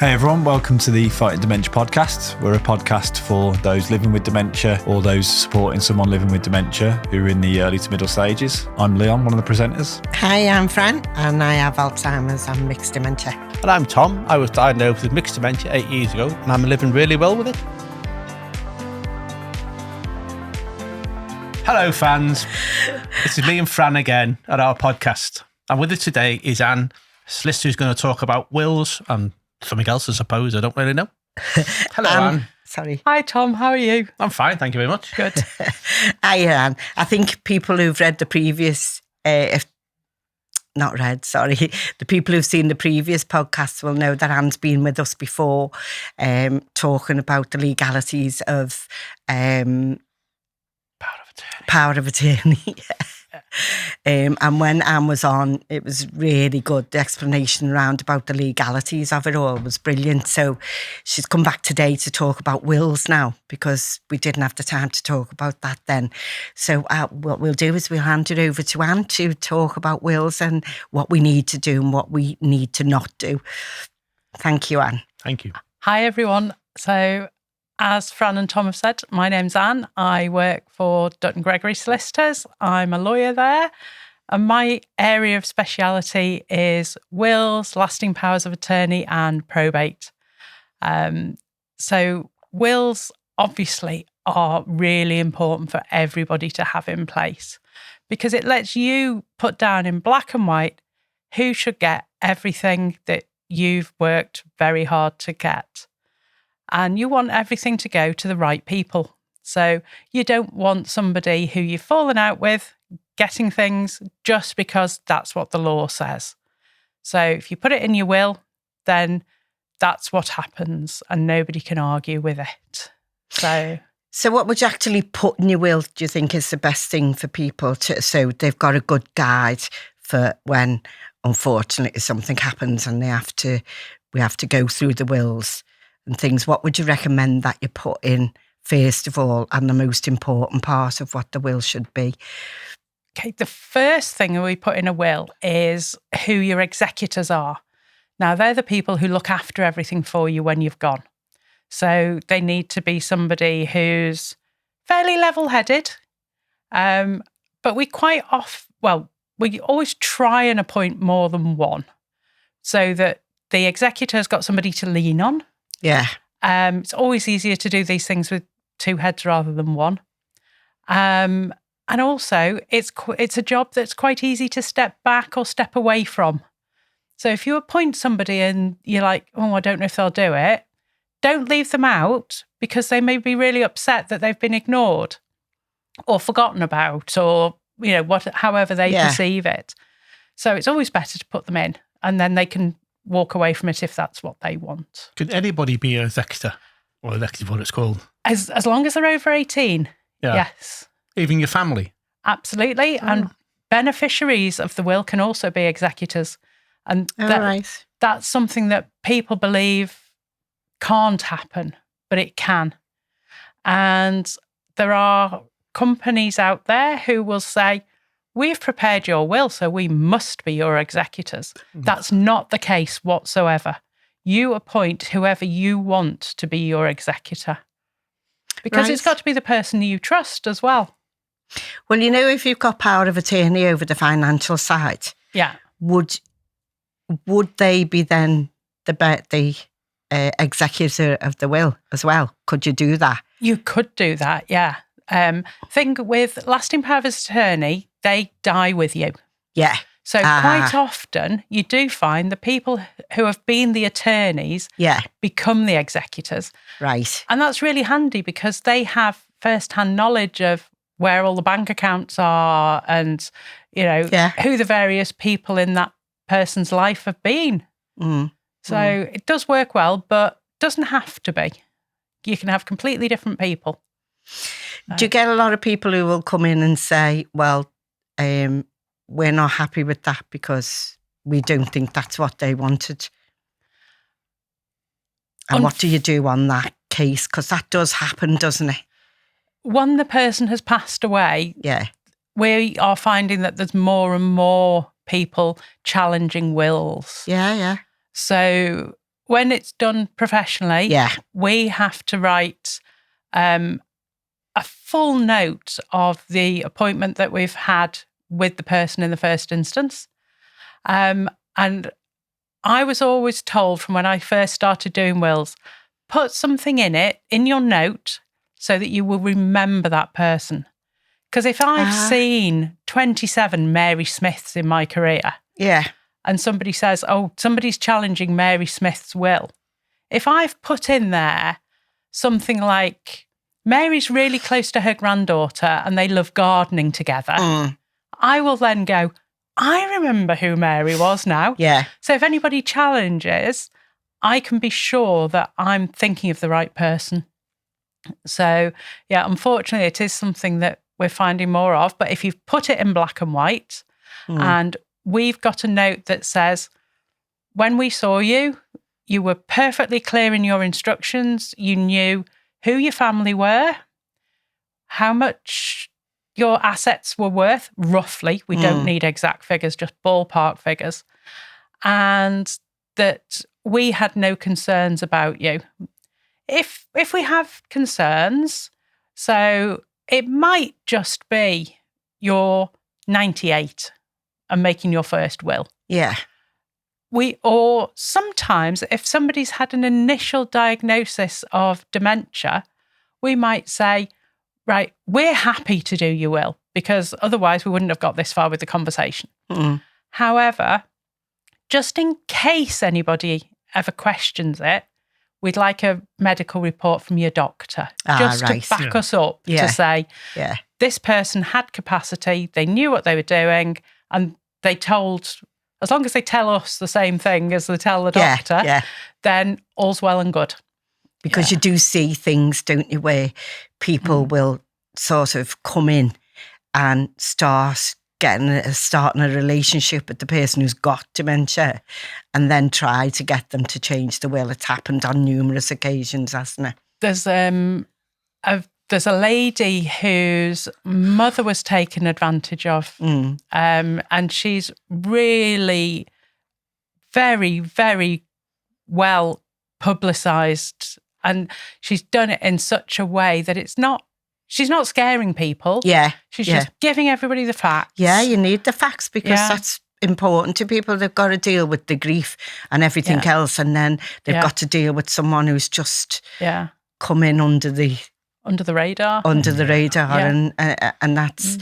Hey everyone, welcome to the Fighting Dementia Podcast. We're a podcast for those living with dementia or those supporting someone living with dementia who are in the early to middle stages. I'm Leon, one of the presenters. Hi, I'm Fran and I have Alzheimer's and mixed dementia. And I'm Tom. I was diagnosed with mixed dementia 8 years ago and I'm living really well with it. Hello fans, this is me and Fran again at our podcast. And with us today is Anne, solicitor who's going to talk about wills and something else, I suppose. I don't really know. Hello, Anne. Sorry. Hi, Tom. How are you? I'm fine, thank you very much. Good. Hi, Anne. I think people who've read the previous, the people who've seen the previous podcasts will know that Anne's been with us before, talking about the legalities of power of attorney. And when Anne was on, it was really good. The explanation around about the legalities of it all was brilliant. So she's come back today to talk about wills now because we didn't have the time to talk about that then. So what we'll do is we'll hand it over to Anne to talk about wills and what we need to do and what we need to not do. Thank you, Anne. Thank you. Hi, everyone. So, as Fran and Tom have said, my name's Anne. I work for Tonne Gregory Solicitors. I'm a lawyer there. And my area of speciality is wills, lasting powers of attorney and probate. So wills obviously are really important for everybody to have in place because it lets you put down in black and white who should get everything that you've worked very hard to get. And you want everything to go to the right people. So you don't want somebody who you've fallen out with getting things just because that's what the law says. So if you put it in your will, then that's what happens and nobody can argue with it. So what would you actually put in your will, do you think is the best thing for people to, so they've got a good guide for when, unfortunately, something happens and we have to go through the wills and things? What would you recommend that you put in first of all and the most important part of what the will should be? Okay, the first thing we put in a will is who your executors are. Now, they're the people who look after everything for you when you've gone. So they need to be somebody who's fairly level-headed, but we always try and appoint more than one so that the executor's got somebody to lean on. Yeah. It's always easier to do these things with two heads rather than one. And also, it's a job that's quite easy to step back or step away from. So if you appoint somebody and you're like, oh, I don't know if they'll do it, don't leave them out because they may be really upset that they've been ignored or forgotten about or, however they perceive it. So it's always better to put them in and then they can walk away from it if that's what they want. Can anybody be an executor or executive, what it's called? As long as they're over 18, yes. Even your family? Absolutely. Oh. And beneficiaries of the will can also be executors. And that's something that people believe can't happen, but it can. And there are companies out there who will say, we've prepared your will, so we must be your executors. That's not the case whatsoever. You appoint whoever you want to be your executor because it's got to be the person you trust as well. Well, if you've got power of attorney over the financial side, would they be then the executor of the will as well? Could you do that? You could do that, yeah. Thing with lasting power of attorney, they die with you. Yeah. So quite often you do find the people who have been the attorneys become the executors. Right. And that's really handy because they have first-hand knowledge of where all the bank accounts are and, who the various people in that person's life have been. So it does work well, but doesn't have to be. You can have completely different people. Do you get a lot of people who will come in and say, well, we're not happy with that because we don't think that's what they wanted? And what do you do on that case? Because that does happen, doesn't it? When the person has passed away, we are finding that there's more and more people challenging wills. Yeah. So when it's done professionally, Yeah. we have to write a full note of the appointment that we've had with the person in the first instance. And I was always told from when I first started doing wills, put something in it, in your note, so that you will remember that person. Because if I've seen 27 Mary Smiths in my career, Yeah. and somebody says, oh, somebody's challenging Mary Smith's will, if I've put in there something like, Mary's really close to her granddaughter and they love gardening together, I will then go, I remember who Mary was now. Yeah. So if anybody challenges, I can be sure that I'm thinking of the right person. So, yeah, unfortunately, it is something that we're finding more of. But if you've put it in black and white, and we've got a note that says, when we saw you, you were perfectly clear in your instructions. You knew who your family were, how much your assets were worth, roughly. We don't need exact figures, just ballpark figures. And that we had no concerns about you. If we have concerns, so it might just be you're 98 and making your first will. Yeah. Or sometimes if somebody's had an initial diagnosis of dementia, we might say, right, we're happy to do your will because otherwise we wouldn't have got this far with the conversation. However, just in case anybody ever questions it, we'd like a medical report from your doctor just to back us up to say, this person had capacity, they knew what they were doing, and they told, as long as they tell us the same thing as they tell the doctor, then all's well and good. Because you do see things, don't you, where people will sort of come in and starting a relationship with the person who's got dementia and then try to get them to change the will. It's happened on numerous occasions, hasn't it? There's a lady whose mother was taken advantage of, and she's really very, very well publicised, and she's done it in such a way that she's not scaring people. Yeah. She's just giving everybody the facts. Yeah, you need the facts because that's important to people. They've got to deal with the grief and everything else, and then they've got to deal with someone who's just come in under the radar. And that's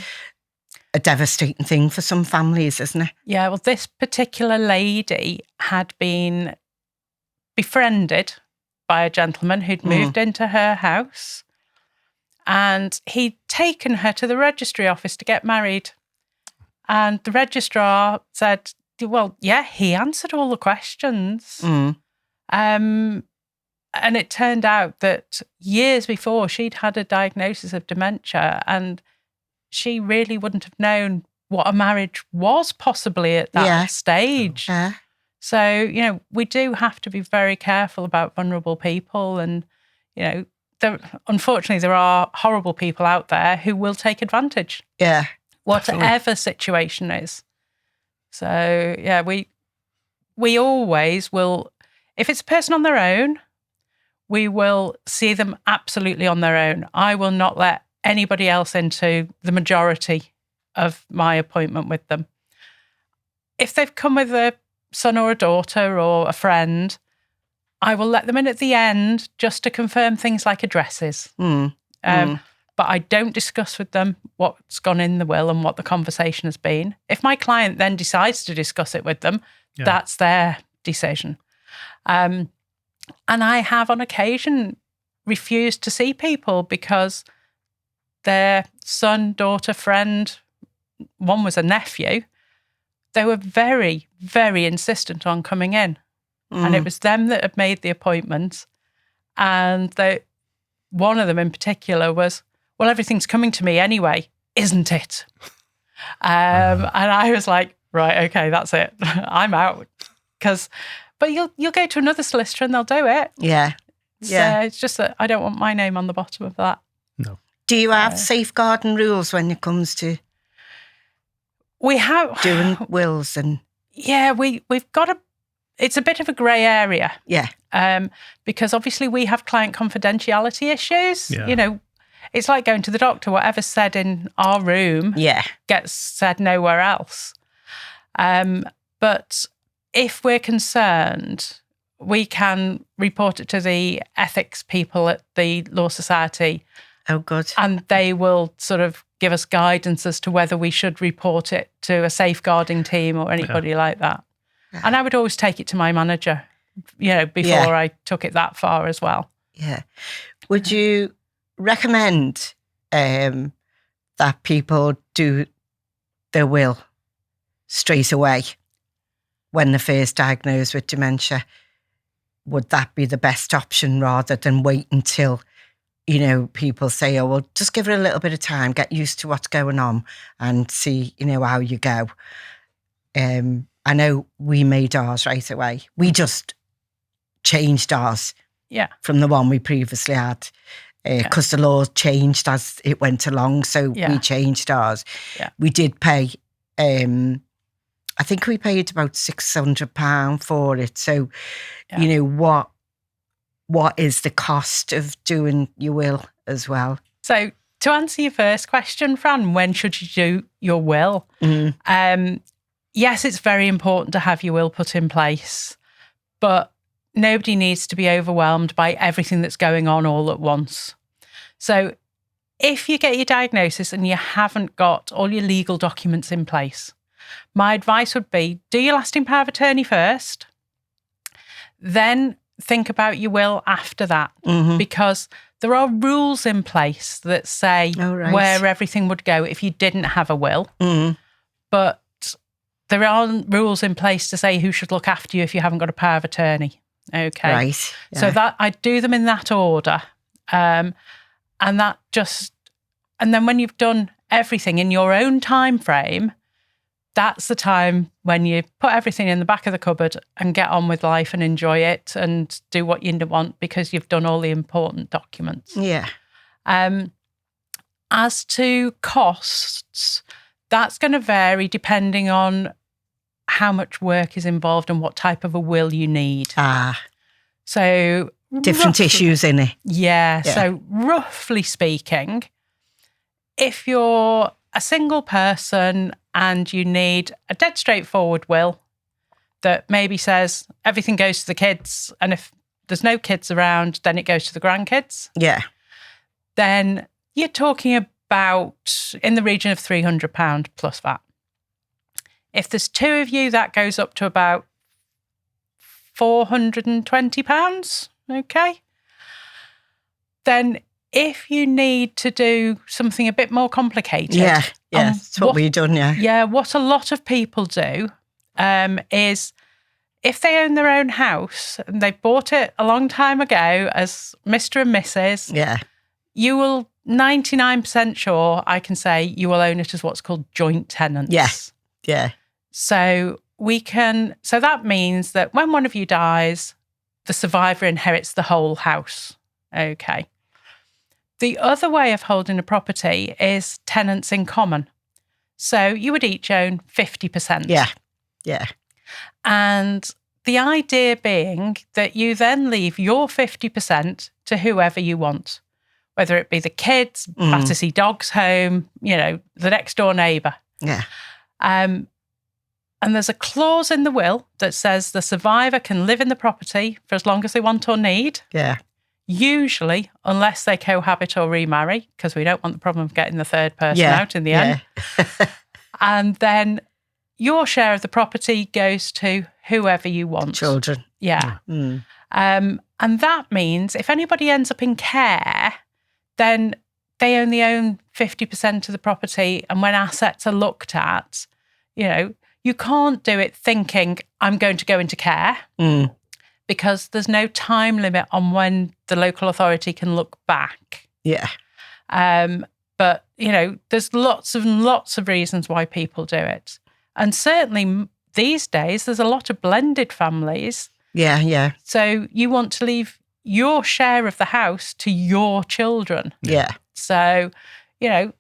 a devastating thing for some families, isn't it? Yeah, well, this particular lady had been befriended by a gentleman who'd moved into her house, and he'd taken her to the registry office to get married. And the registrar said, well, yeah, he answered all the questions. And it turned out that years before she'd had a diagnosis of dementia, and she really wouldn't have known what a marriage was possibly at that stage. Yeah. So, we do have to be very careful about vulnerable people. And, unfortunately, there are horrible people out there who will take advantage. Yeah. Whatever situation is. So, yeah, we always will, if it's a person on their own, we will see them absolutely on their own. I will not let anybody else into the majority of my appointment with them. If they've come with a son or a daughter or a friend, I will let them in at the end just to confirm things like addresses. But I don't discuss with them what's gone in the will and what the conversation has been. If my client then decides to discuss it with them, that's their decision. And I have on occasion refused to see people because their son, daughter, friend, one was a nephew, they were very, very insistent on coming in. And it was them that had made the appointment. And one of them in particular was, well, everything's coming to me anyway, isn't it? And I was like, right, okay, that's it. I'm out. But you'll go to another solicitor and they'll do it. Yeah. So it's just that I don't want my name on the bottom of that. No. Do you have safeguarding rules when it comes to we have doing wills and? Yeah, we've got it's a bit of a grey area. Yeah. Because obviously we have client confidentiality issues. Yeah. You know, it's like going to the doctor. Whatever's said in our room gets said nowhere else. But if we're concerned, we can report it to the ethics people at the Law Society. Oh, good. And they will sort of give us guidance as to whether we should report it to a safeguarding team or anybody like that. Yeah. And I would always take it to my manager, you know, before I took it that far as well. Yeah. Would you recommend that people do their will straight away when they're first diagnosed with dementia? Would that be the best option rather than wait until, you know, people say, oh, well, just give it a little bit of time, get used to what's going on and see, you know, how you go? I know we made ours right away. We just changed ours from the one we previously had because the law changed as it went along. So we changed ours. Yeah. We did pay, I think we paid about £600 for it. So, you know, what is the cost of doing your will as well? So to answer your first question, Fran, when should you do your will? Yes, it's very important to have your will put in place, but nobody needs to be overwhelmed by everything that's going on all at once. So if you get your diagnosis and you haven't got all your legal documents in place, my advice would be do your lasting power of attorney first, then think about your will after that, because there are rules in place that say where everything would go if you didn't have a will. But there aren't rules in place to say who should look after you if you haven't got a power of attorney. Okay. Right. Yeah. So that I do them in that order. And then when you've done everything in your own time frame, that's the time when you put everything in the back of the cupboard and get on with life and enjoy it and do what you want because you've done all the important documents. Yeah. As to costs, that's going to vary depending on how much work is involved and what type of a will you need. So different issues in it. Yeah. So roughly speaking, if you're a single person and you need a dead straightforward will that maybe says everything goes to the kids, and if there's no kids around, then it goes to the grandkids. Yeah. Then you're talking about in the region of £300 plus VAT. If there's two of you, that goes up to about £420. Okay. Then if you need to do something a bit more complicated. Yeah, that's what we've done, Yeah, what a lot of people do is if they own their own house and they bought it a long time ago as Mr. and Mrs., you will 99% sure, I can say, you will own it as what's called joint tenants. Yeah. So that means that when one of you dies, the survivor inherits the whole house. Okay. The other way of holding a property is tenants in common. So you would each own 50%. Yeah. And the idea being that you then leave your 50% to whoever you want, whether it be the kids, Battersea Dogs Home, you know, the next door neighbour. Yeah. And there's a clause in the will that says the survivor can live in the property for as long as they want or need. Yeah. Usually, unless they cohabit or remarry, because we don't want the problem of getting the third person out in the end. And then your share of the property goes to whoever you want. Children. Yeah. And that means if anybody ends up in care, then they only own 50% of the property. And when assets are looked at, you know, you can't do it thinking, I'm going to go into care. Because there's no time limit on when the local authority can look back. Yeah. But, you know, there's lots of reasons why people do it. And certainly these days, there's a lot of blended families. Yeah. So you want to leave your share of the house to your children. Yeah. So, you know,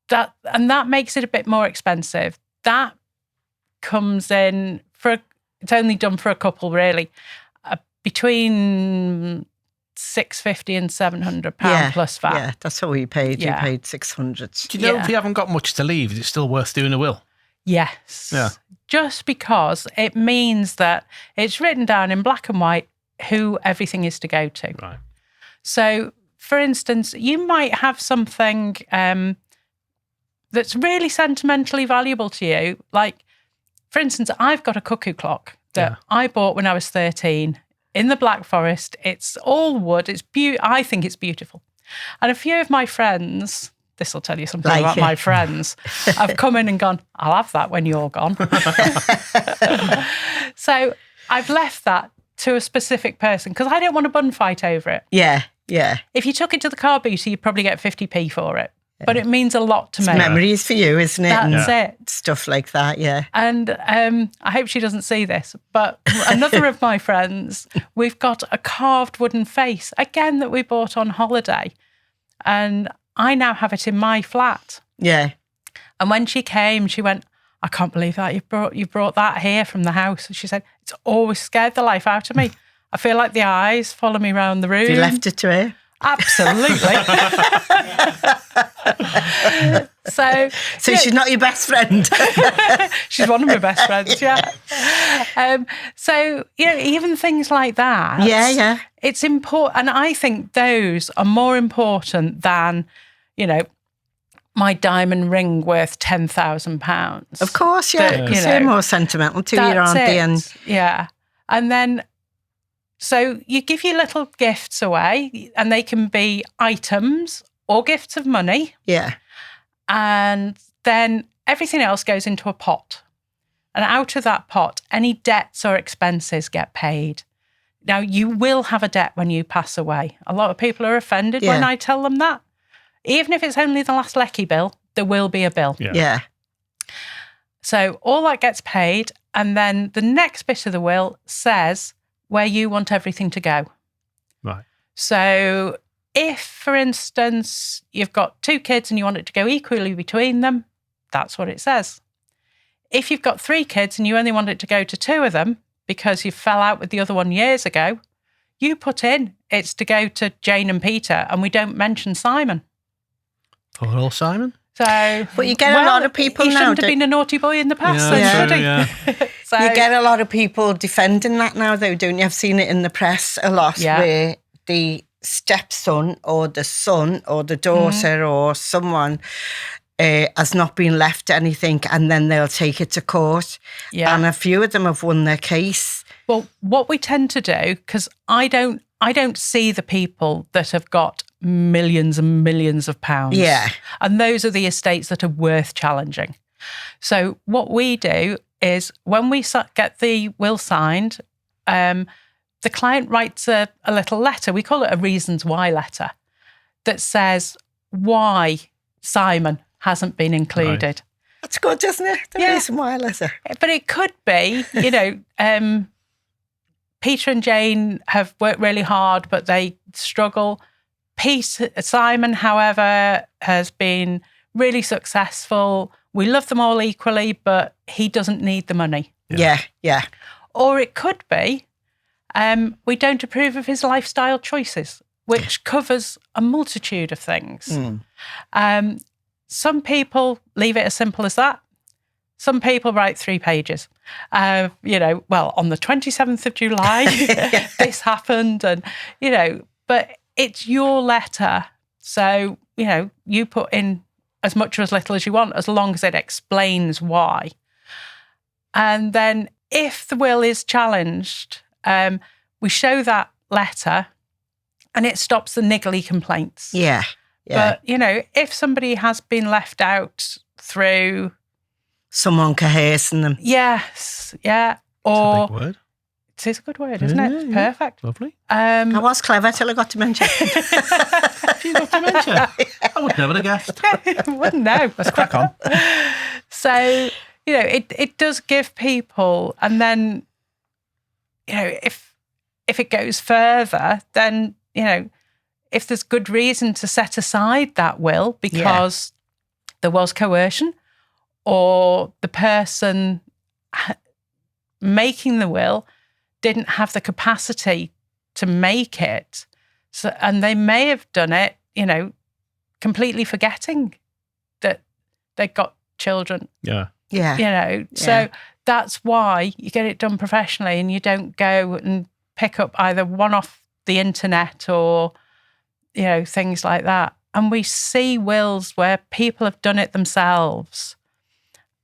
that makes it a bit more expensive. That comes in for it's only done for a couple, really, between £650 and £700 plus VAT. Yeah, that's what we paid. Yeah. You paid 600. Do you know if you haven't got much to leave, is it still worth doing a will? Yes. Yeah. Just because it means that it's written down in black and white who everything is to go to. Right. So, for instance, you might have something that's really sentimentally valuable to you. Like, for instance, I've got a cuckoo clock that I bought when I was 13 in the Black Forest. It's all wood. I think it's beautiful. And a few of my friends, this will tell you something about my friends, have come in and gone, I'll have that when you're gone. So I've left that to a specific person because I don't want a bun fight over it. Yeah, yeah. If you took it to the car booty, you'd probably get 50p for it. But it means a lot to me. Memories for you, isn't it? That's it. Stuff like that, yeah. And I hope she doesn't see this, but another of my friends, we've got a carved wooden face, again, that we bought on holiday. And I now have it in my flat. Yeah. And when she came, she went, I can't believe that you brought that here from the house. And she said, it's always scared the life out of me. I feel like the eyes follow me around the room. Have you left it to her? Absolutely. So she's not your best friend. She's one of my best friends, yeah. So, even things like that. Yeah. It's important. And I think those are more important than, my diamond ring worth £10,000. Of course, yeah. Because they're more sentimental to you, aren't they? And yeah. And then, so you give your little gifts away, and they can be items or gifts of money. Yeah. And then everything else goes into a pot. And out of that pot, any debts or expenses get paid. Now, you will have a debt when you pass away. A lot of people are offended when I tell them that. Even if it's only the last lecky bill, there will be a bill. Yeah. So all that gets paid. And then the next bit of the will says where you want everything to go. Right. So if, for instance, you've got 2 kids and you want it to go equally between them, that's what it says. If you've got 3 kids and you only want it to go to 2 of them because you fell out with the other one years ago, you put in it's to go to Jane and Peter, and we don't mention Simon. Poor old Simon. So, but you get a lot of people he now. He shouldn't have been a naughty boy in the past, should he? Yeah. So, you get a lot of people defending that now, though, don't you? I've seen it in the press a lot, where the stepson or the son or the daughter or someone has not been left anything, and then they'll take it to court. Yeah. And a few of them have won their case. Well, what we tend to do, because I don't see the people that have got millions and millions of pounds. Yeah. And those are the estates that are worth challenging. So what we do is when we get the will signed, the client writes a little letter. We call it a reasons why letter that says why Simon hasn't been included. Right. That's good, isn't it? The reason why letter. But it could be, Peter and Jane have worked really hard, but they struggle. Simon, however, has been really successful. We love them all equally, but he doesn't need the money. Yeah. Or it could be, we don't approve of his lifestyle choices, which covers a multitude of things. Some people leave it as simple as that. Some people write 3 pages. On the 27th of July, this happened, and, but it's your letter. So, you put in as much or as little as you want, as long as it explains why. And then if the will is challenged, we show that letter and it stops the niggly complaints. Yeah. But, if somebody has been left out through someone coercing them. Yes, yeah. Or, it's a big word. It is a good word, isn't it? It's perfect. Lovely. I was clever till I got dementia. You got dementia? I would never have guessed. Wouldn't know. Let's crack on. So, it does give people, and then, if it goes further, then, if there's good reason to set aside that will because there was coercion, or the person making the will didn't have the capacity to make it. So, and they may have done it, completely forgetting that they got children. Yeah. Yeah. So that's why you get it done professionally, and you don't go and pick up either one off the internet or, things like that. And we see wills where people have done it themselves,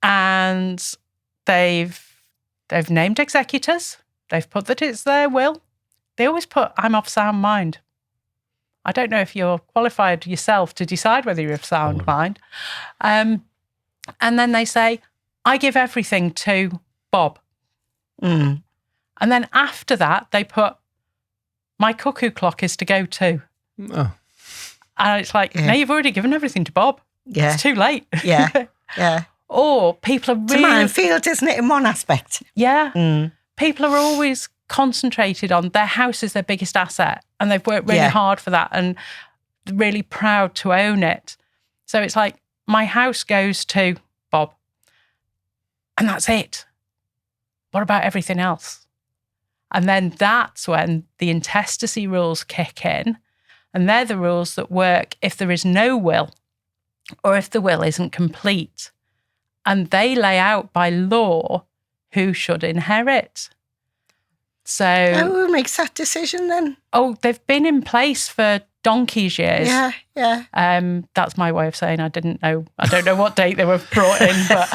and they've named executors. They've put that it's their will. They always put, I'm of sound mind. I don't know if you're qualified yourself to decide whether you're of sound mind. And then they say, I give everything to Bob. Mm. And then after that, they put, my cuckoo clock is to go to. Oh. And it's like, no, you've already given everything to Bob. Yeah. It's too late. Yeah. Yeah. Or people are It's really... a minefield, isn't it, in one aspect? Yeah. Mm. People are always concentrated on their house is their biggest asset, and they've worked really hard for that and really proud to own it. So it's like, my house goes to Bob, and that's it. What about everything else? And then that's when the intestacy rules kick in, and they're the rules that work if there is no will or if the will isn't complete. And they lay out by law who should inherit. So, who makes that decision then? They've been in place for donkey's years. Yeah. That's my way of saying I didn't know. I don't know what date they were brought in, but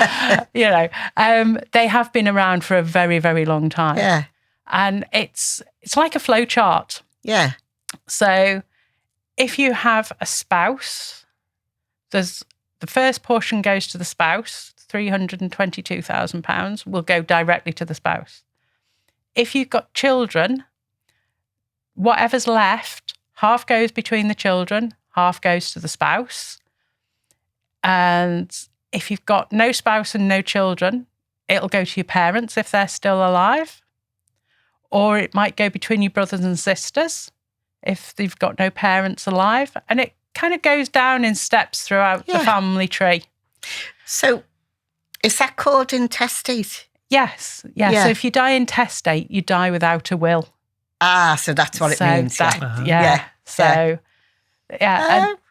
they have been around for a very, very long time. Yeah. And it's like a flow chart. Yeah. So, if you have a spouse, the first portion goes to the spouse. £322,000 will go directly to the spouse. If you've got children, whatever's left, half goes between the children, half goes to the spouse. And if you've got no spouse and no children, it'll go to your parents if they're still alive. Or it might go between your brothers and sisters if they've got no parents alive. And it kind of goes down in steps throughout the family tree. So is that called intestate? Yes. Yeah. So if you die intestate, you die without a will. Ah, so that's what it means.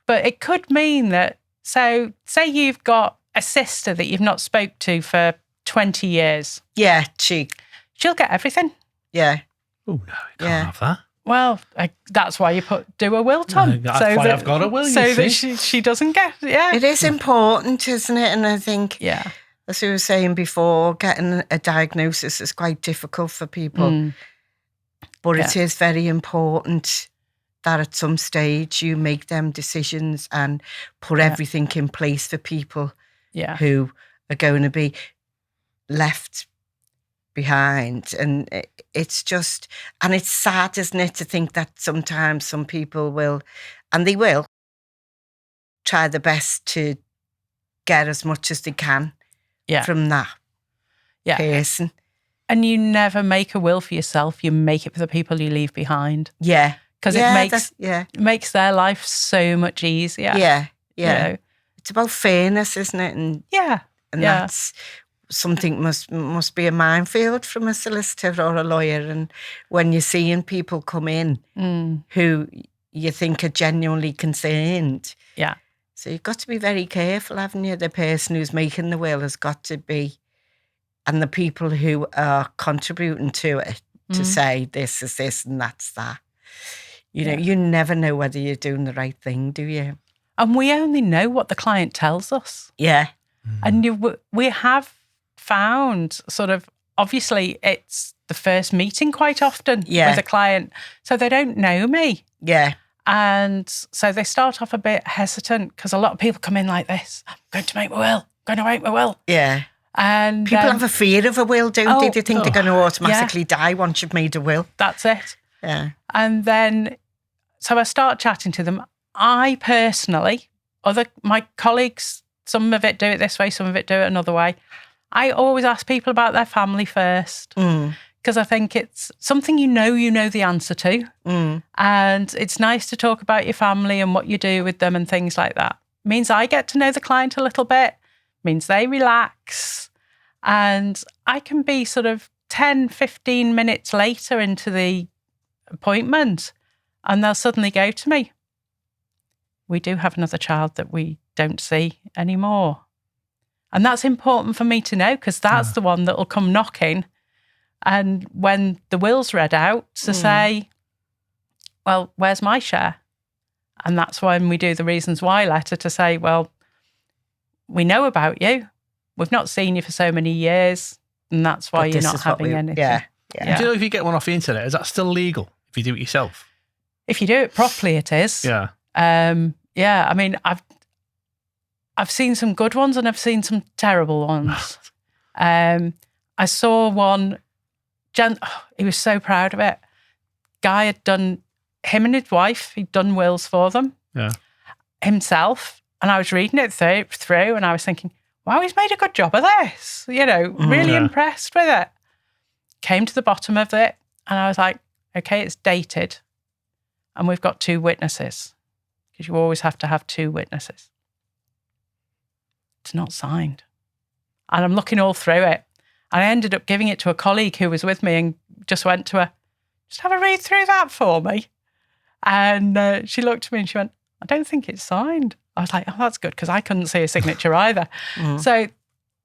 But it could mean that, so say you've got a sister that you've not spoke to for 20 years. Yeah, she'll get everything. Yeah. Oh, no, you can't have that. Well, that's why you do a will, Tom. That's why I've got a will, so that she doesn't get, It is important, isn't it? And I think, as we were saying before, getting a diagnosis is quite difficult for people. But it is very important that at some stage you make them decisions and put everything in place for people who are going to be left behind. And it's just, and it's sad, isn't it, to think that sometimes some people will, and they will, try their best to get as much as they can from that person. And you never make a will for yourself. You make it for the people you leave behind. Yeah. Because it makes their life so much easier. Yeah. Yeah. It's about fairness, isn't it? And that's something must be a minefield from a solicitor or a lawyer. And when you're seeing people come in who you think are genuinely concerned. Yeah. So you've got to be very careful, haven't you? The person who's making the will has got to be, and the people who are contributing to it to say this is this and that's that. You know, you never know whether you're doing the right thing, do you? And we only know what the client tells us. Yeah. And we have found sort of, obviously it's the first meeting quite often with a client. So they don't know me. Yeah. And so they start off a bit hesitant because a lot of people come in like this. I'm going to make my will. I'm going to make my will. Yeah. And people have a fear of a will, don't they? They think they're going to automatically die once you've made a will. That's it. Yeah. And then, so I start chatting to them. I personally, my colleagues, some of it do it this way, some of it do it another way. I always ask people about their family first because I think it's something you know the answer to. And it's nice to talk about your family and what you do with them and things like that. It means I get to know the client a little bit, means they relax, and I can be sort of 10, 15 minutes later into the appointment, and they'll suddenly go to me, we do have another child that we don't see anymore. And that's important for me to know, because that's the one that will come knocking. And when the will's read out, to say, well, where's my share? And that's when we do the reasons why letter, to say, well, we know about you. We've not seen you for so many years, and that's why you're not having anything. Yeah. Do you know if you get one off the internet, is that still legal if you do it yourself? If you do it properly, it is. Yeah. I mean, I've seen some good ones and I've seen some terrible ones. I saw one, he was so proud of it. Guy had done, him and his wife, he'd done wills for them himself. And I was reading it through and I was thinking, wow, he's made a good job of this. Really impressed with it. Came to the bottom of it and I was like, okay, it's dated and we've got 2 witnesses, because you always have to have 2 witnesses. It's not signed. And I'm looking all through it. And I ended up giving it to a colleague who was with me and just went to her, just have a read through that for me. And she looked at me and she went, I don't think it's signed. I was like, oh, that's good, because I couldn't see a signature either. So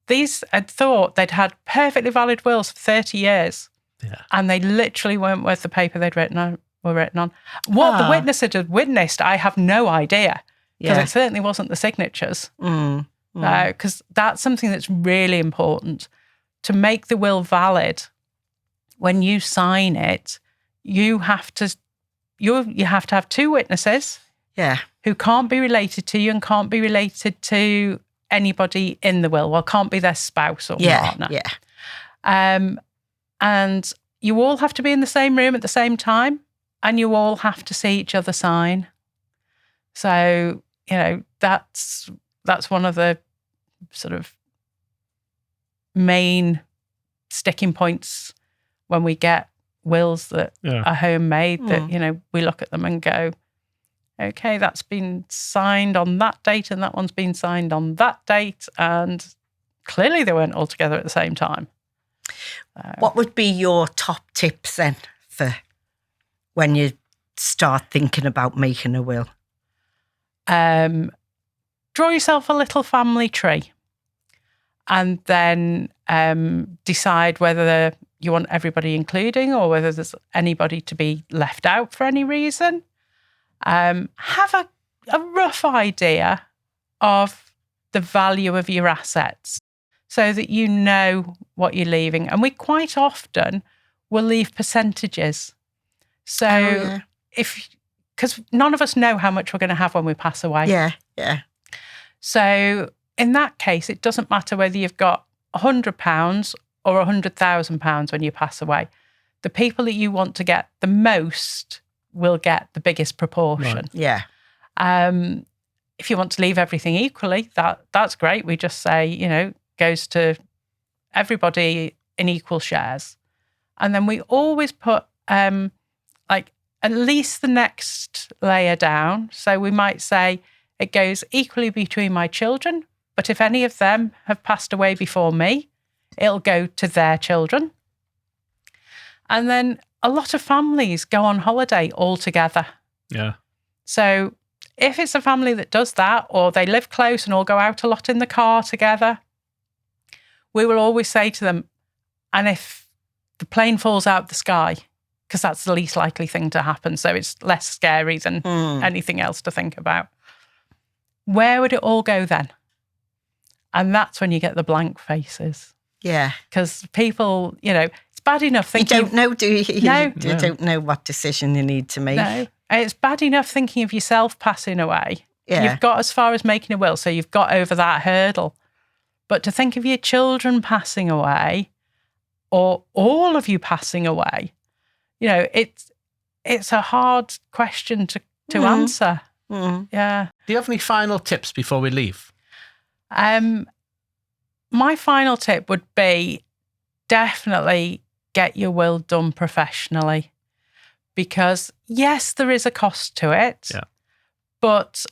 these had thought they'd had perfectly valid wills for 30 years. Yeah. And they literally weren't worth the paper they'd were written on. What the witness had witnessed, I have no idea, because it certainly wasn't the signatures. Because that's something that's really important. To make the will valid, when you sign it, you have to have 2 witnesses who can't be related to you and can't be related to anybody in the will. Well, can't be their spouse or partner. And you all have to be in the same room at the same time, and you all have to see each other sign. So, that's one of the sort of main sticking points when we get wills that are homemade, that, we look at them and go, okay, that's been signed on that date and that one's been signed on that date, and clearly they weren't all together at the same time. What would be your top tips then for when you start thinking about making a will? Draw yourself a little family tree and then decide whether you want everybody including or whether there's anybody to be left out for any reason. Have a rough idea of the value of your assets so that you know what you're leaving. And we quite often will leave percentages. So because none of us know how much we're going to have when we pass away. Yeah. So in that case, it doesn't matter whether you've got £100 or £100,000 when you pass away. The people that you want to get the most will get the biggest proportion. Right. Yeah. If you want to leave everything equally, that's great. We just say, goes to everybody in equal shares. And then we always put at least the next layer down. So we might say it goes equally between my children, but if any of them have passed away before me, it'll go to their children. And then a lot of families go on holiday all together. Yeah. So if it's a family that does that, or they live close and all go out a lot in the car together, we will always say to them, and if the plane falls out of the sky, because that's the least likely thing to happen, so it's less scary than anything else to think about, where would it all go then? And that's when you get the blank faces. Yeah. Because people, it's bad enough thinking... You don't know, do you? No. You don't know what decision you need to make. No. It's bad enough thinking of yourself passing away. Yeah. You've got as far as making a will, so you've got over that hurdle. But to think of your children passing away, or all of you passing away, it's a hard question to answer. Yeah. Do you have any final tips before we leave? My final tip would be definitely get your will done professionally, because yes, there is a cost to it, but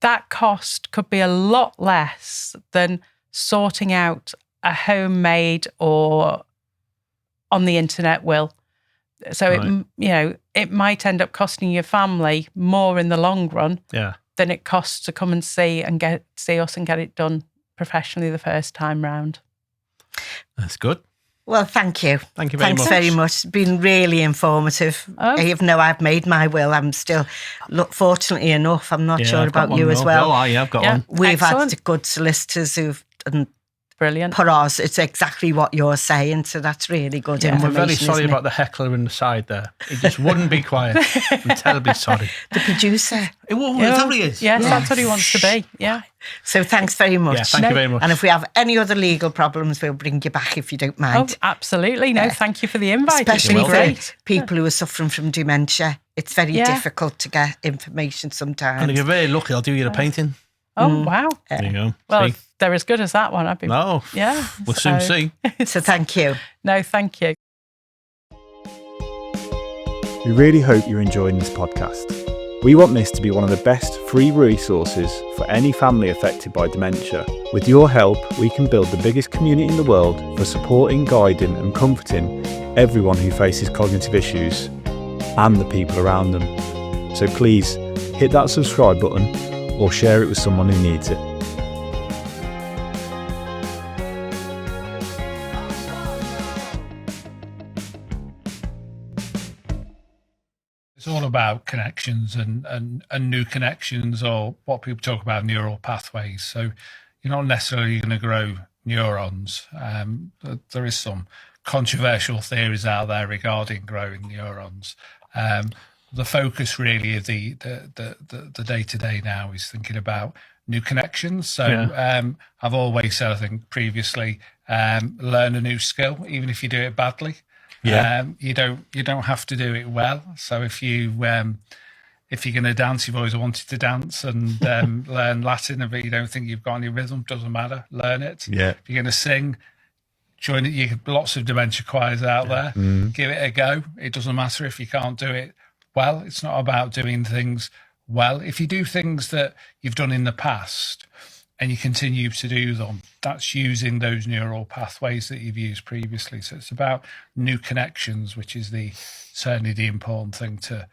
that cost could be a lot less than sorting out a homemade or on the internet will. So it might end up costing your family more in the long run than it costs to come and see us and get it done professionally the first time round. That's good. Well, thank you. Thank you very much. Thanks very much. It's been really informative. Even though I've made my will, I'm still, fortunately enough, I'm not sure about you as well. I've got one. We've had good solicitors who've brilliant. put ours. It's exactly what you're saying, so that's really good information. We're very sorry about the heckler in the side there. He just wouldn't be quiet. I'm terribly sorry. The producer. Is that what he is? Yes, that's what he wants to be. Yeah. So thanks very much. Yeah, thank you very much. And if we have any other legal problems, we'll bring you back if you don't mind. Oh, absolutely. No, thank you for the invite. Especially for people who are suffering from dementia. It's very difficult to get information sometimes. And if you're very lucky, I'll do you a painting. Oh, wow. There you go. Well, if they're as good as that one, I'd be... No. Yeah. We'll soon see. So thank you. No, thank you. We really hope you're enjoying this podcast. We want this to be one of the best free resources for any family affected by dementia. With your help, we can build the biggest community in the world for supporting, guiding and comforting everyone who faces cognitive issues and the people around them. So please hit that subscribe button or share it with someone who needs it. It's all about connections and new connections, or what people talk about neural pathways. So you're not necessarily going to grow neurons. There is some controversial theories out there regarding growing neurons. The focus really of the day-to-day now is thinking about new connections. So I've always said, I think previously, learn a new skill, even if you do it badly. You don't have to do it well. So if you're going to dance, you've always wanted to dance and learn Latin, but you don't think you've got any rhythm, doesn't matter. Learn it. Yeah. If you're going to sing, join it. You have lots of dementia choirs out there. Give it a go. It doesn't matter if you can't do it well. It's not about doing things well. If you do things that you've done in the past and you continue to do them, that's using those neural pathways that you've used previously. So it's about new connections, which is certainly the important thing to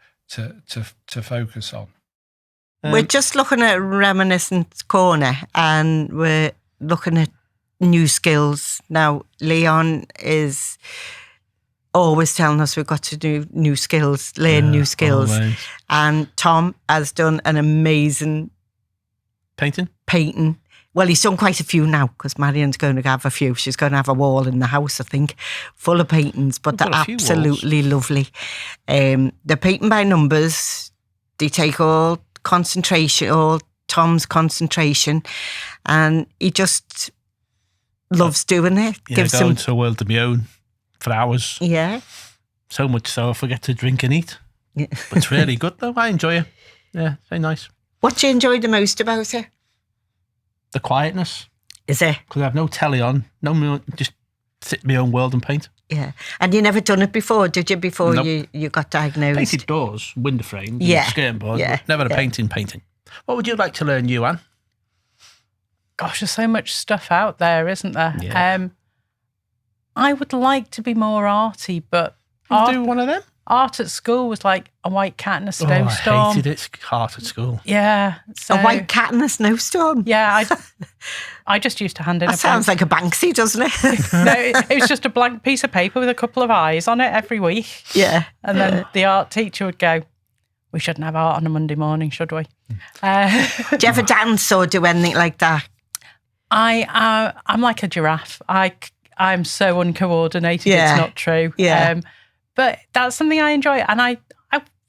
focus on. We're just looking at Reminiscence Corner and we're looking at new skills. Now, Leon is always telling us we've got to do new skills, learn new skills. Always. And Tom has done an amazing painting. Well, he's done quite a few now because Marion's going to have a few. She's going to have a wall in the house, I think, full of paintings, but they're absolutely lovely. They're painting by numbers. They take all Tom's concentration, and he just loves doing it. Yeah, going to a world of my own for hours. Yeah. So much so I forget to drink and eat. Yeah. But it's really good though. I enjoy it. Yeah, very nice. What do you enjoy the most about it? The quietness. Is it? Because I have no telly on, just sit in my own world and paint. Yeah. And you never done it before, did you, before you got diagnosed? Painted doors, window frames, skirting boards, never a painting. What would you like to learn, you, Anne? Gosh, there's so much stuff out there, isn't there? Yeah. I would like to be more arty, but... do one of them? Art at school was like a white cat in a snowstorm. I hated it. Art at school. Yeah. So, a white cat in a snowstorm? Yeah. I just used to hand in that sounds like a Banksy, doesn't it? No, it was just a blank piece of paper with a couple of eyes on it every week. Yeah. And then the art teacher would go, we shouldn't have art on a Monday morning, should we? Do you ever dance or do anything like that? I'm like a giraffe. I'm so uncoordinated. Yeah. It's not true. Yeah. But that's something I enjoy, and I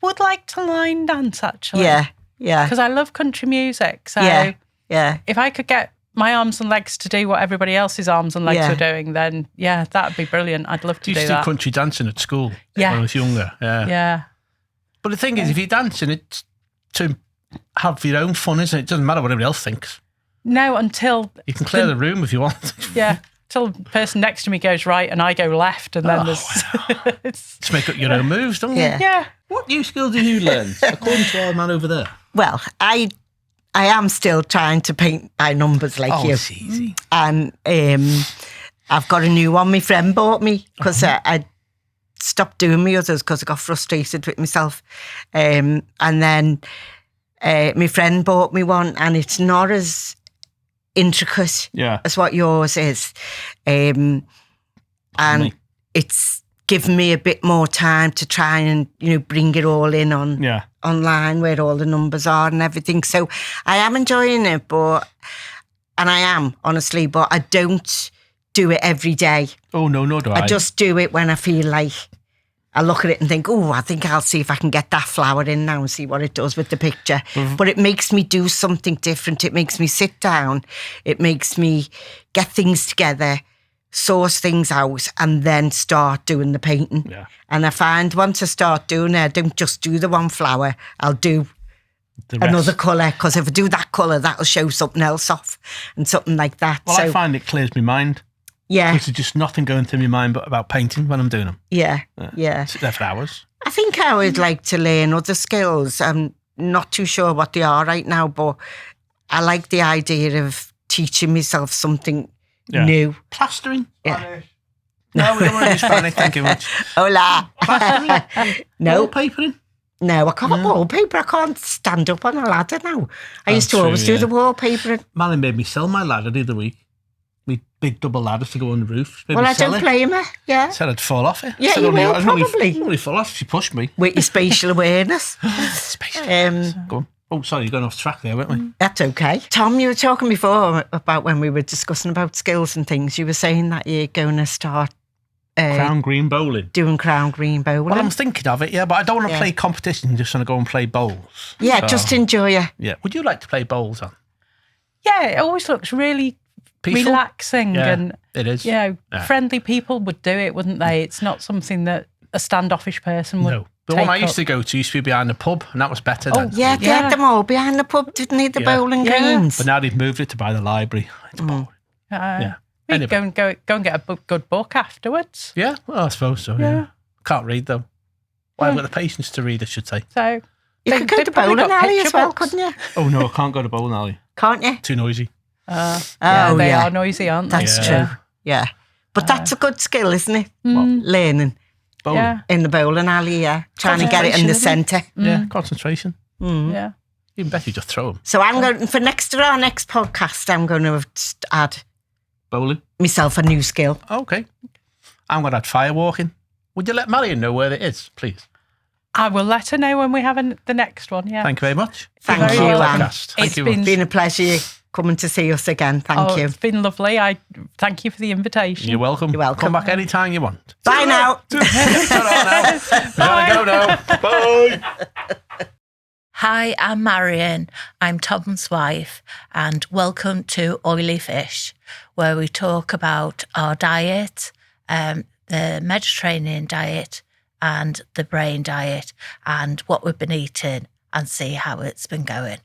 would like to line dance actually. Yeah. Because I love country music. So if I could get my arms and legs to do what everybody else's arms and legs are doing, then that would be brilliant. I'd love to do that. You used to do country dancing at school when I was younger. Yeah. But the thing is, if you're dancing, it's to have your own fun, isn't it? It doesn't matter what everybody else thinks. No, until... You can clear the room if you want. Yeah. Until the person next to me goes right and I go left, and then there's... Just make up your own moves, don't you? Yeah. What new skill did you learn, according to our man over there? Well, I am still trying to paint by numbers like you. It's easy. And I've got a new one my friend bought me because I stopped doing my others because I got frustrated with myself. And then my friend bought me one, and it's not as intricate as what yours is. And it's given me a bit more time to try and, bring it all in online where all the numbers are and everything. So I am enjoying it, and I am, honestly, but I don't do it every day. Oh, no, nor do I. I just do it when I feel like I look at it and think, I think I'll see if I can get that flower in now and see what it does with the picture. Mm-hmm. But it makes me do something different. It makes me sit down. It makes me get things together, source things out, and then start doing the painting. Yeah. And I find once I start doing it, I don't just do the one flower. I'll do another colour, because if I do that colour, that'll show something else off and something like that. Well, I find it clears my mind. Yeah. Because there's just nothing going through my mind but about painting when I'm doing them. Yeah. Sit there for hours. I think I would like to learn other skills. I'm not too sure what they are right now, but I like the idea of teaching myself something new. Plastering? Yeah. No, we don't want to use Spanish, thank you much. Hola. Plastering? No. Wallpapering? No, I can't wallpaper. I can't stand up on a ladder now. I used to always do the wallpapering. Molly made me sell my ladder the other week. We big double ladders to go on the roof. Well, I don't blame her. Yeah. Said I'd fall off it. Yeah, you will probably. Only fall off if she pushed me. With your spatial awareness. Go on. Oh, sorry, you're going off track there, weren't we? That's okay. Tom, you were talking before about when we were discussing about skills and things. You were saying that you're going to start crown green bowling. Doing crown green bowling. Well, I'm thinking of it, but I don't want to play competition. Just want to go and play bowls. Yeah, so, just enjoy it. Yeah. Would you like to play bowls, Anne? Yeah, it always looks really peaceful, relaxing, and it is. Friendly people would do it, wouldn't they? It's not something that a standoffish person would. No. The one I used to go to used to be behind the pub, and that was better then. Yeah, they had them all behind the pub, didn't they? The bowling greens. But now they've moved it to by the library. It's boring. We'd go and get a good book afterwards. Yeah, well, I suppose so. Yeah. Can't read though. Well, I've got the patience to read, I should say. So you could go to bowling alley as well, couldn't you? Oh no, I can't go to bowling alley. Can't you? Too noisy. They are noisy, aren't they? That's true. Yeah, but that's a good skill, isn't it? Learning. Bowling. In the bowling alley, trying to get it in the centre. Yeah, concentration. Yeah. Even better, you just throw them. So I'm going for our next podcast. I'm going to add bowling myself a new skill. Okay. I'm going to add firewalking. Would you let Marion know where it is, please? I will let her know when we have the next one. Yeah. Thank you very much. Thank you, Anne. It's been a pleasure coming to see us again. Thank you. It's been lovely. I thank you for the invitation. You're welcome. You're welcome. Come back anytime you want. Bye now. Bye. Gotta go now. Bye. Hi, I'm Marion. I'm Tom's wife, and welcome to Oily Fish, where we talk about our diet, the Mediterranean diet and the brain diet, and what we've been eating, and see how it's been going.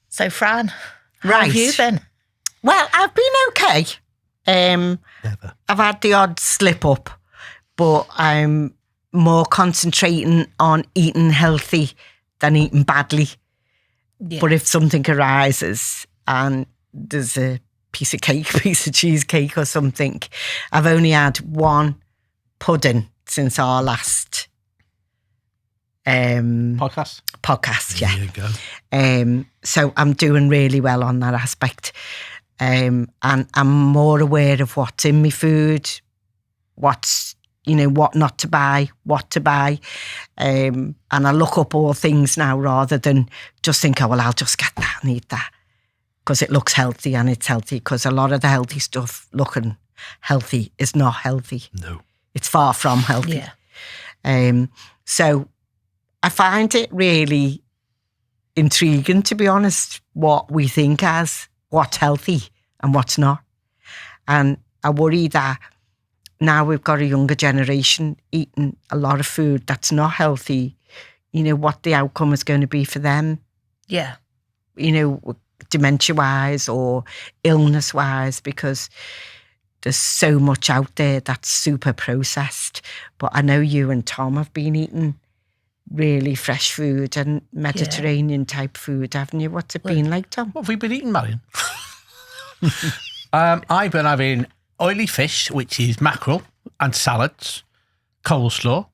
So, Fran, how have you been? Well, I've been okay. I've had the odd slip up, but I'm more concentrating on eating healthy than eating badly. Yeah. But if something arises and there's a piece of cake, piece of cheesecake or something, I've only had one pudding since our last podcast. Yeah. There you go. So I'm doing really well on that aspect. And I'm more aware of what's in my food, what's, what not to buy, what to buy. And I look up all things now rather than just think, I'll just get that and eat that because it looks healthy and it's healthy, because a lot of the healthy stuff looking healthy is not healthy. No. It's far from healthy. Yeah. So I find it really intriguing, to be honest, what we think as what's healthy and what's not. And I worry that now we've got a younger generation eating a lot of food that's not healthy, what the outcome is going to be for them. Yeah. Dementia-wise or illness-wise, because there's so much out there that's super processed. But I know you and Tom have been eating really fresh food and Mediterranean type food, haven't you? What's it been like, Tom? What have we been eating, Marion? I've been having oily fish, which is mackerel and salads, coleslaw.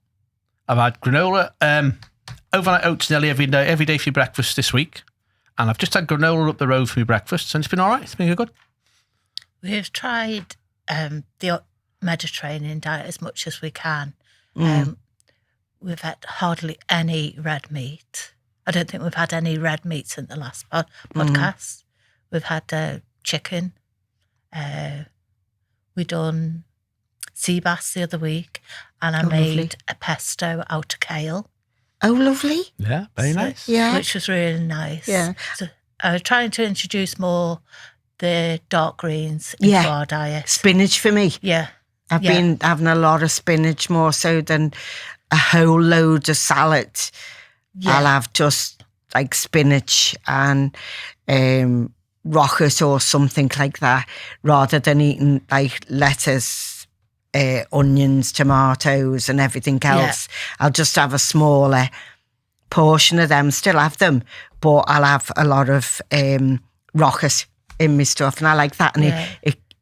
I've had granola, overnight oats nearly every day for breakfast this week. And I've just had granola up the road for my breakfast, and it's been all right. It's been good. We've tried the Mediterranean diet as much as we can. We've had hardly any red meat. I don't think we've had any red meats in the last podcast. We've had chicken. We done sea bass the other week, and I made a pesto out of kale. Oh, lovely. Yeah, very nice. Yeah. Which was really nice. Yeah. So I was trying to introduce more the dark greens into our diet. Spinach for me. Yeah. I've been having a lot of spinach more so than a whole load of salad. Yeah. I'll have just like spinach and rocket or something like that, rather than eating like lettuce, onions, tomatoes and everything else. I'll just have a smaller portion of them, still have them, but I'll have a lot of rocket in my stuff, and I like that. And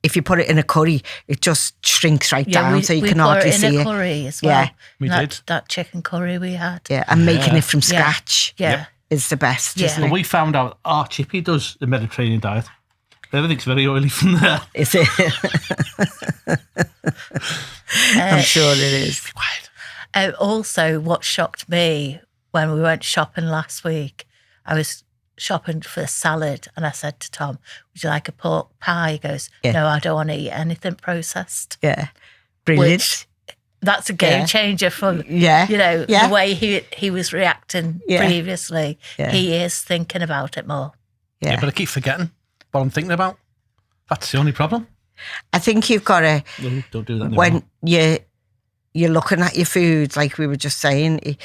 if you put it in a curry, it just shrinks right down, so you can hardly see it. We put it in a curry as well. Yeah, we did. That chicken curry we had. Yeah, and making it from scratch is the best, isn't Well, it? we found out our chippy does the Mediterranean diet. Everything's very oily from there. Is it? I'm sure it is. Also, what shocked me when we went shopping last week, I was shopping for a salad, and I said to Tom, would you like a pork pie? He goes, no, I don't want to eat anything processed. Yeah. Brilliant. Which, that's a game changer from, the way he was reacting previously. Yeah. He is thinking about it more. Yeah, but I keep forgetting what I'm thinking about. That's the only problem. I think you've got to, don't do that anymore. When you're looking at your food, like we were just saying,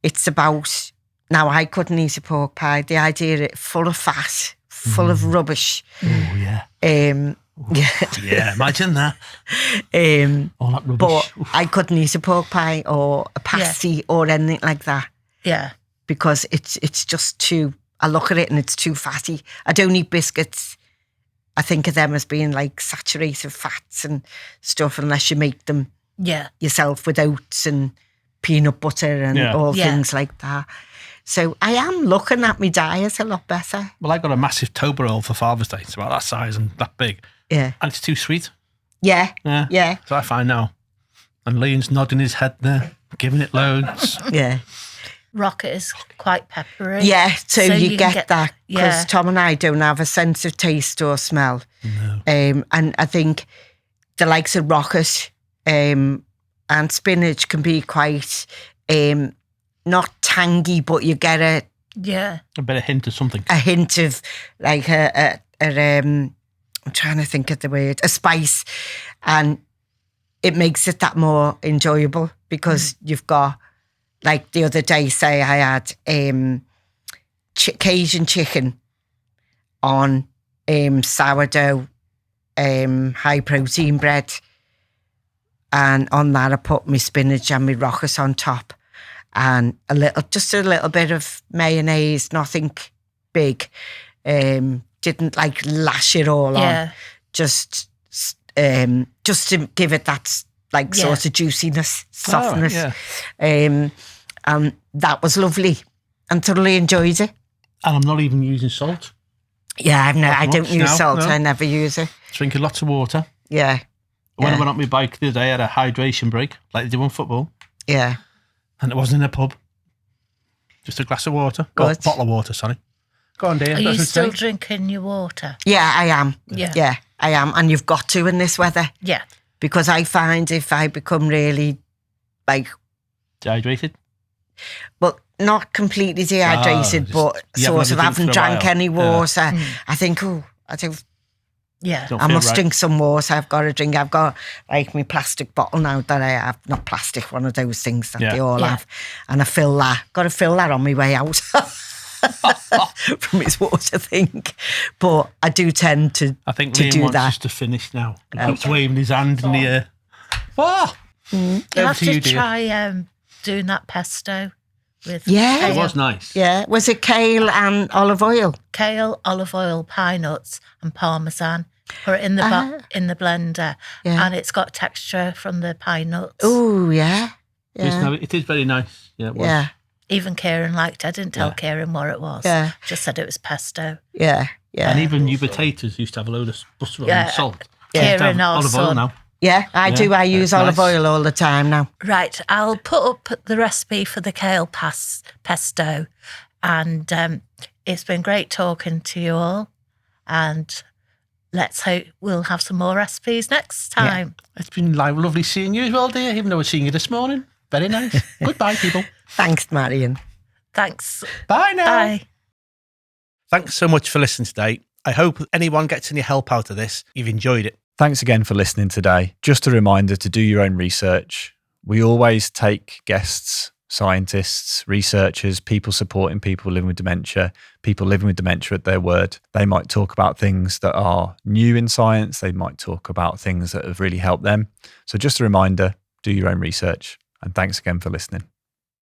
it's about, now I couldn't eat a pork pie. The idea it full of fat, full of rubbish. Oh, yeah. Yeah, imagine that. All that rubbish. But I couldn't eat a pork pie or a pasty or anything like that. Yeah. Because it's just too, I look at it and it's too fatty. I don't eat biscuits. I think of them as being like saturated fats and stuff, unless you make them yourself with oats and peanut butter and all things like that. So I am looking at my diet a lot better. Well, I got a massive toba roll for Father's Day. It's about that size and that big. Yeah. And it's too sweet. Yeah. So I find now. And Liam's nodding his head there, giving it loads. Yeah. Rocket is quite peppery. Yeah, so you get that, because Yeah. Tom and I don't have a sense of taste or smell. No. And I think the likes of rocket and spinach can be quite not tangy, but you get a bit of hint of something. A hint of like I'm trying to think of the word, a spice, and it makes it that more enjoyable, because you've got, like the other day, say I had Cajun chicken on sourdough high protein bread, and on that I put my spinach and my rocket on top, and just a little bit of mayonnaise, nothing big. Didn't like lash it all on, just to give it that like sort of juiciness, softness. And that was lovely, and thoroughly enjoyed it. And I'm not even using salt. Yeah, I don't use salt. No. I never use it. Drinking lots of water. Yeah. When I went on my bike the other day, I had a hydration break, like they do on football. Yeah. And it wasn't in a pub. Just a glass of water. Or a bottle of water, sorry. Go on, dear. Are you still drinking your water? Yeah, I am. Yeah, I am. And you've got to in this weather. Yeah. Because I find if I become really, like... Dehydrated? Well, not completely dehydrated, but sort of haven't drank any water. I think, I don't... Yeah. I must drink some water. I've got to drink. I've got like my plastic bottle now that I have. Not plastic, one of those things that they all have. And I fill that. Got to fill that on my way out from his water thing. But I do tend to I think to Liam do wants that. us to finish now. He keeps waving his hand in the air. You have to dear. try doing that pesto with Yeah. It was nice. Yeah. Was it kale and olive oil? kale, olive oil, pine nuts, and parmesan. Put it in the in the blender, and it's got texture from the pine nuts. Oh, yeah. It is very nice. Yeah, it was. Yeah. Even Kieran liked it. I didn't tell Kieran what it was. Yeah. Just said it was pesto. Yeah. Yeah. And even new potatoes used to have a load of butter and salt. Kieran Olive oil now. Yeah, I do. I use olive oil all the time now. Right. I'll put up the recipe for the kale pesto. And it's been great talking to you all. And let's hope we'll have some more recipes next time. Yeah. It's been lovely seeing you as well, dear, even though we're seeing you this morning. Very nice. Goodbye, people. Thanks, Marion. Thanks. Bye now. Bye. Thanks so much for listening today. I hope anyone gets any help out of this. You've enjoyed it. Thanks again for listening today. Just a reminder to do your own research. We always take guests, scientists, researchers, people supporting people living with dementia at their word. They might talk about things that are new in science. They might talk about things that have really helped them. So just a reminder, do your own research. And thanks again for listening.